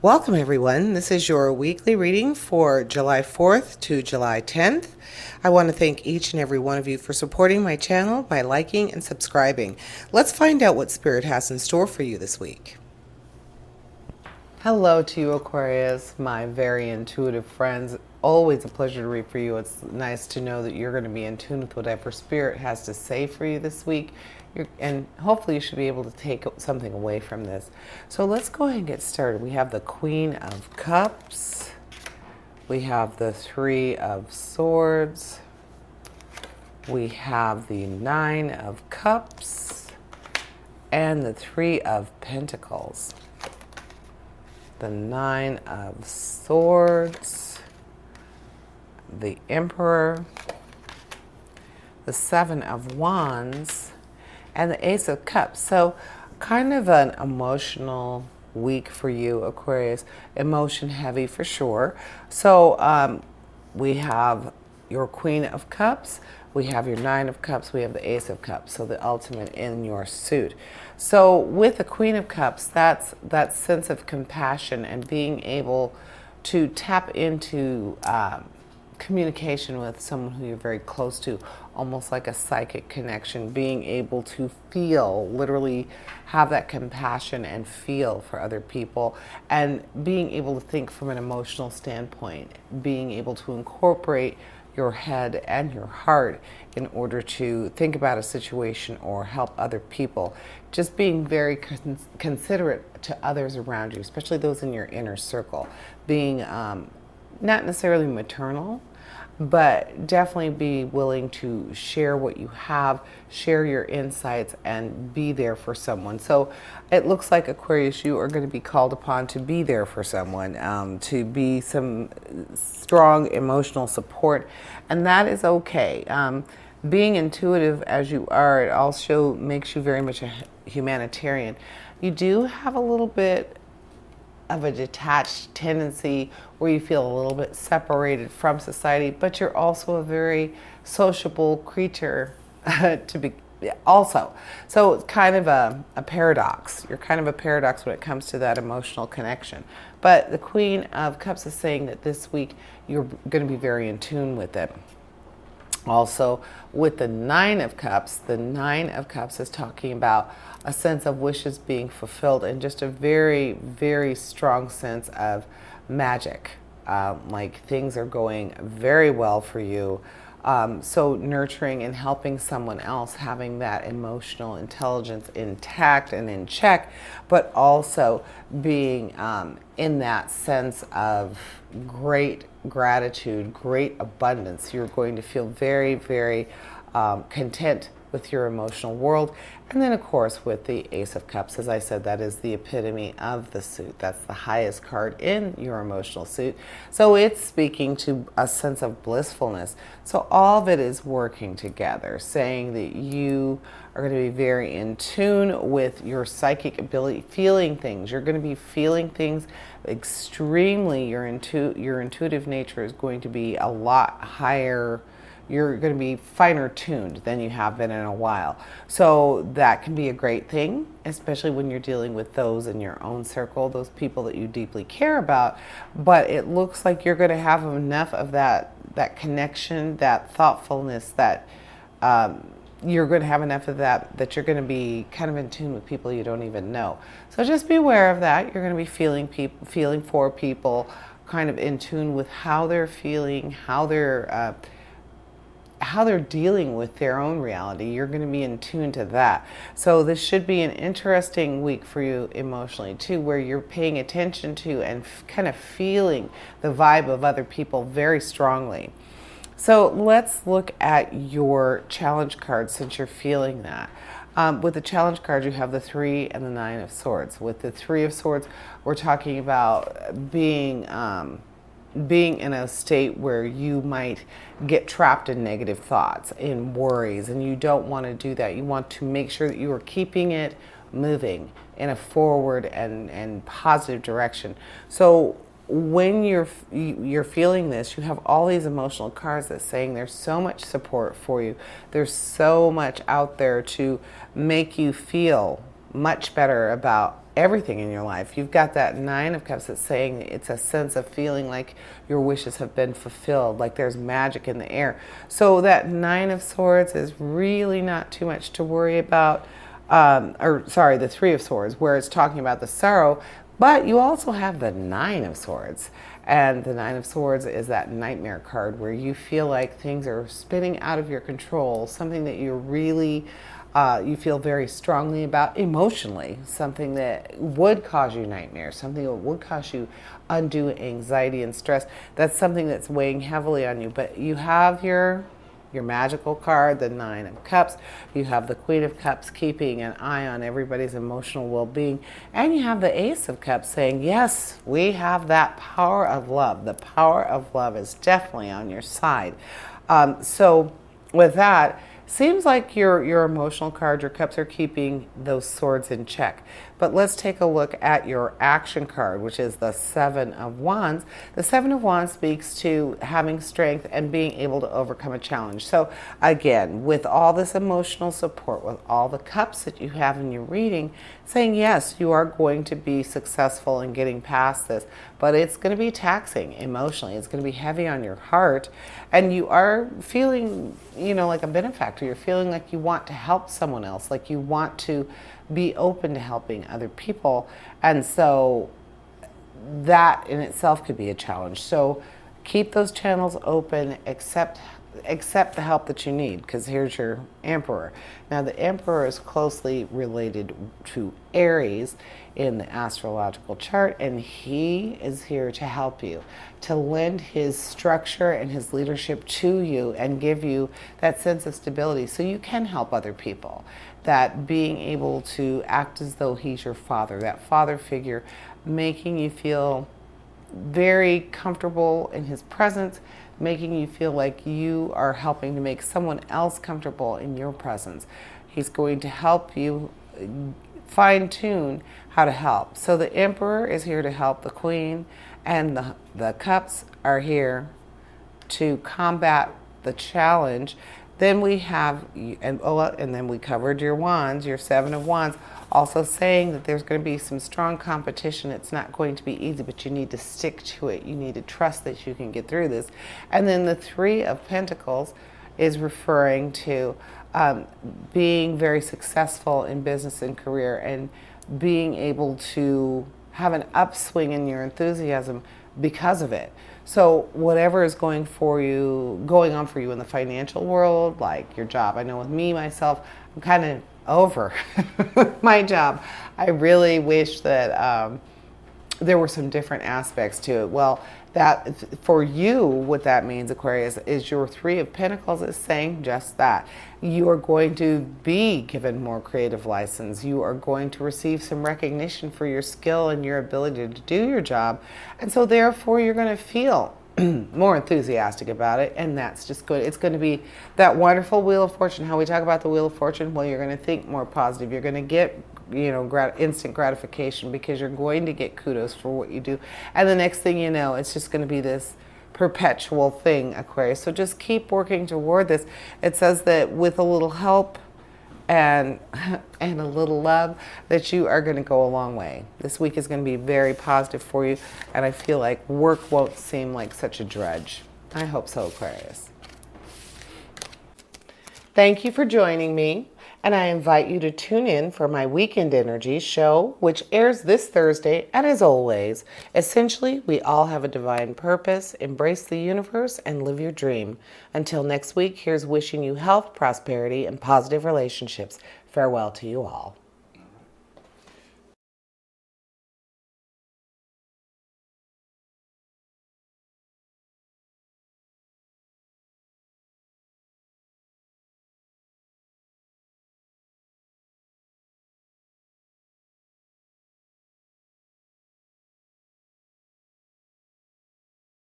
Welcome everyone. This is your weekly reading for July 4th to July 10th. I want to thank each and every one of you for supporting my channel by liking and subscribing. Let's find out what Spirit has in store for you this week. Hello to you, Aquarius, my very intuitive friends. Always a pleasure to read for you. It's nice to know that you're going to be in tune with whatever Spirit has to say for you this week. And hopefully you should be able to take something away from this. So let's go ahead and get started. We have the Queen of Cups. We have the Three of Swords. We have the Nine of Cups. And the Three of Pentacles. The Nine of Swords. The Emperor. The Seven of Wands. And the Ace of Cups. So kind of an emotional week for you, Aquarius. Emotion heavy for sure. So we have your Queen of Cups. We have your Nine of Cups. We have the Ace of Cups. So the ultimate in your suit. So with the Queen of Cups, that's that sense of compassion and being able to tap into communication with someone who you're very close to, almost like a psychic connection, being able to feel, literally have that compassion and feel for other people, and being able to think from an emotional standpoint, being able to incorporate your head and your heart in order to think about a situation or help other people. Just being very considerate to others around you, especially those in your inner circle. Being not necessarily maternal, but definitely be willing to share what you have, share your insights, and be there for someone. So it looks like, Aquarius, you are going to be called upon to be there for someone, to be some strong emotional support, and that is okay. Being intuitive as you are, it also makes you very much a humanitarian. You do have a little bit of a detached tendency where you feel a little bit separated from society, but you're also a very sociable creature to be also. So it's kind of a paradox. You're kind of a paradox when it comes to that emotional connection. But the Queen of Cups is saying that this week you're going to be very in tune with it. Also, with the Nine of Cups, the Nine of Cups is talking about a sense of wishes being fulfilled and just a very, very strong sense of magic. Like things are going very well for you. So nurturing and helping someone else, having that emotional intelligence intact and in check, but also being in that sense of great gratitude, great abundance. You're going to feel very, very content with your emotional world. And then, of course, with the Ace of Cups, as I said, that is the epitome of the suit. That's the highest card in your emotional suit. So it's speaking to a sense of blissfulness. So all of it is working together, saying that you are going to be very in tune with your psychic ability, feeling things. You're going to be feeling things extremely. Your intuitive nature is going to be a lot higher. You're going to be finer tuned than you have been in a while. So that can be a great thing, especially when you're dealing with those in your own circle, those people that you deeply care about. But it looks like you're going to have enough of that connection, that thoughtfulness, that you're going to have enough of that you're going to be kind of in tune with people you don't even know. So just be aware of that. You're going to be feeling for people, kind of in tune with how they're feeling, how they're dealing with their own reality. You're going to be in tune to that. So this should be an interesting week for you emotionally too, where you're paying attention to and kind of feeling the vibe of other people very strongly. So let's look at your challenge card since you're feeling that. With the challenge card, you have the Three and the Nine of Swords. With the Three of Swords, we're talking about being in a state where you might get trapped in negative thoughts, in worries, and you don't want to do that. You want to make sure that you are keeping it moving in a forward and positive direction. So when you're feeling this, you have all these emotional cards that saying there's so much support for you. There's so much out there to make you feel much better about everything in your life. You've got that Nine of Cups that's saying it's a sense of feeling like your wishes have been fulfilled, like there's magic in the air. So that Nine of Swords is really not too much to worry about. The Three of Swords, where it's talking about the sorrow, but you also have the Nine of Swords. And the Nine of Swords is that nightmare card where you feel like things are spinning out of your control, something that you're really you feel very strongly about emotionally, something that would cause you nightmares, something that would cause you undue anxiety and stress. That's something that's weighing heavily on you. But you have your magical card, the Nine of Cups. You have the Queen of Cups keeping an eye on everybody's emotional well-being. And you have the Ace of Cups saying, yes, we have that power of love. The power of love is definitely on your side. So with that, seems like your emotional card, your cups are keeping those swords in check. But let's take a look at your action card, which is the Seven of Wands. The Seven of Wands speaks to having strength and being able to overcome a challenge. So again, with all this emotional support, with all the cups that you have in your reading, saying yes, you are going to be successful in getting past this, but it's going to be taxing emotionally. It's going to be heavy on your heart, and you are feeling, like a benefactor. You're feeling like you want to help someone else, like you want to be open to helping other people. And so that in itself could be a challenge. So keep those channels open, accept the help that you need, because here's your Emperor. Now the Emperor is closely related to Aries in the astrological chart, and he is here to help you, to lend his structure and his leadership to you and give you that sense of stability so you can help other people. That being able to act as though he's your father, that father figure, making you feel very comfortable in his presence, making you feel like you are helping to make someone else comfortable in your presence. He's going to help you fine-tune how to help. So the Emperor is here to help the Queen, and the Cups are here to combat the challenge. Then we have, and then we covered your Wands, your Seven of Wands, also saying that there's going to be some strong competition. It's not going to be easy, but you need to stick to it. You need to trust that you can get through this. And then the Three of Pentacles is referring to being very successful in business and career, and being able to have an upswing in your enthusiasm because of it. So whatever is going on for you in the financial world, like your job. I know with me, myself, I'm kind of over my job. I really wish that there were some different aspects to it. Well, that for you, what that means, Aquarius, is your Three of Pentacles is saying just that. You are going to be given more creative license. You are going to receive some recognition for your skill and your ability to do your job. And so therefore you're going to feel more enthusiastic about it, and that's just good. It's going to be that wonderful Wheel of Fortune. How we talk about the Wheel of Fortune, well, you're going to think more positive. You're going to get instant gratification, because you're going to get kudos for what you do. And the next thing you know, it's just going to be this perpetual thing, Aquarius. So just keep working toward this. It says that with a little help and a little love, that you are going to go a long way. This week is going to be very positive for you, and I feel like work won't seem like such a drudge. I hope so, Aquarius. Thank you for joining me. And I invite you to tune in for my Weekend Energy show, which airs this Thursday. And as always, essentially, we all have a divine purpose. Embrace the universe and live your dream. Until next week, here's wishing you health, prosperity, and positive relationships. Farewell to you all.